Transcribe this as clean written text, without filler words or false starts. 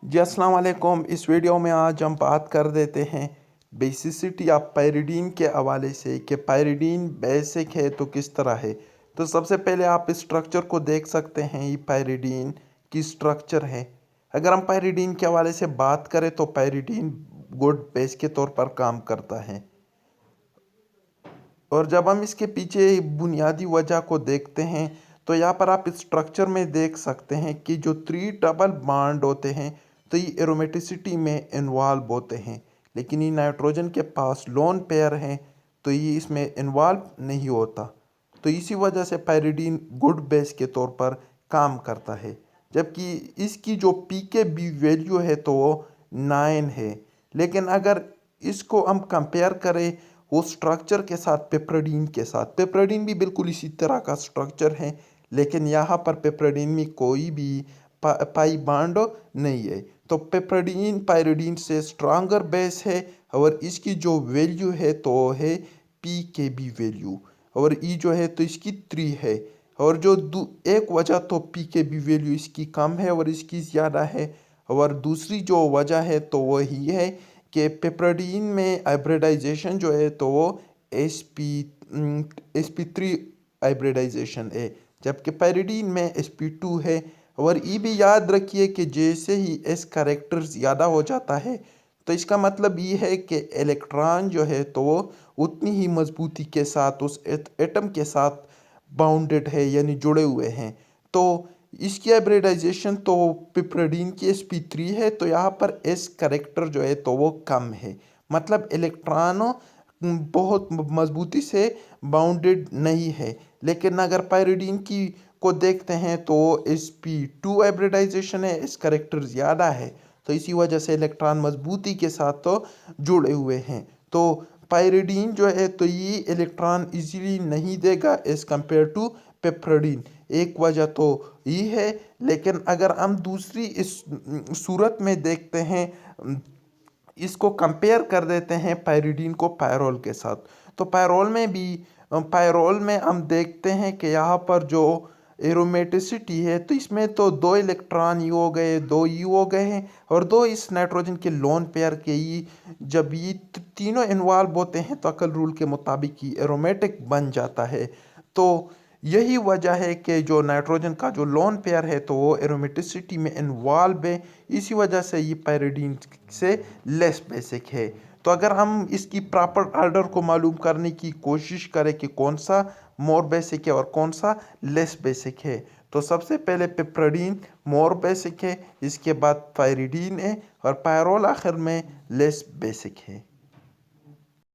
जी अस्सलाम वालेकुम। इस वीडियो में आज हम बात कर देते हैं बेसिसिटी ऑफ पायरिडीन के हवाले से कि पायरिडीन बेसिक है तो किस तरह है। तो सबसे पहले आप इस स्ट्रक्चर को देख सकते हैं, ये पायरिडीन की स्ट्रक्चर है। अगर हम पायरिडीन के हवाले से बात करें तो पायरिडीन गुड बेस के तौर पर काम करता है। और जब हम इसके पीछे बुनियादी वजह को देखते हैं तो यहाँ पर आप स्ट्रक्चर में देख सकते हैं कि जो 3 डबल बॉन्ड होते हैं तो ये एरोमेटिसिटी में इन्वॉल्व होते हैं, लेकिन ये नाइट्रोजन के पास लोन पेयर हैं तो ये इसमें इन्वॉल्व नहीं होता। तो इसी वजह से पायरिडीन गुड बेस के तौर पर काम करता है, जबकि इसकी जो पीके वैल्यू है तो वो 9 है। लेकिन अगर इसको हम कंपेयर करें वो स्ट्रक्चर के साथ, पिपरिडीन के साथ, पिपरिडीन भी बिल्कुल इसी तरह का स्ट्रक्चर है, लेकिन यहाँ पर पिपरिडीन में कोई भी पाई बॉन्ड नहीं है। तो पिपरिडीन पायरिडीन से स्ट्रांगर बेस है और इसकी जो वैल्यू है तो है पीकेबी वैल्यू, और ई जो है तो इसकी 3 है। और जो एक वजह तो पीकेबी वैल्यू इसकी कम है और इसकी ज़्यादा है, और दूसरी जो वजह है तो वही है कि पिपरिडीन में हाइब्रिडाइजेशन जो है तो वो sp3 हाइब्रिडाइजेशन है, जबकि पायरिडीन में sp2 है। और ये भी याद रखिए कि जैसे ही एस कैरेक्टर ज़्यादा हो जाता है तो इसका मतलब ये है कि इलेक्ट्रॉन जो है तो वो उतनी ही मजबूती के साथ उस एटम के साथ बाउंडेड है, यानी जुड़े हुए हैं। तो इसकी हाइब्रिडाइजेशन तो पिपरिडीन की sp3 है, तो यहाँ पर एस कैरेक्टर जो है तो वो कम है, मतलब इलेक्ट्रॉनों बहुत मजबूती से बाउंडेड नहीं है। लेकिन अगर पायरिडीन की को देखते हैं तो sp2 हाइब्रिडाइजेशन है, इस कैरेक्टर ज़्यादा है, तो इसी वजह से इलेक्ट्रॉन मजबूती के साथ तो जुड़े हुए हैं। तो पायरिडीन जो है तो ये इलेक्ट्रॉन इजीली नहीं देगा एज कंपेयर टू पिपरिडीन, एक वजह तो ये है। लेकिन अगर हम दूसरी इस सूरत में देखते हैं, इसको कंपेयर कर देते हैं पायरिडीन को पायरोल के साथ, तो पायरोल में हम देखते हैं कि यहाँ पर जो एरोमेटिसिटी है तो इसमें तो 2 इलेक्ट्रॉन यू हो गए, 2 यू हो गए हैं, और 2 इस नाइट्रोजन के लोन पेयर के ही जब ये तीनों इन्वॉल्व होते हैं तो अकल रूल के मुताबिक ही एरोमेटिक बन जाता है। तो यही वजह है कि जो नाइट्रोजन का जो लोन पेयर है तो वो एरोमेटिसिटी में इन्वॉल्व है, इसी वजह से ये पायरिडीन से लेस बेसिक है। तो अगर हम इसकी प्रॉपर ऑर्डर को मालूम करने की कोशिश करें कि कौन सा मोर बेसिक है और कौन सा लेस बेसिक है, तो सबसे पहले पिपरिडीन मोर बेसिक है, इसके बाद पायरिडीन है, और पायरोल आखिर में लेस बेसिक है।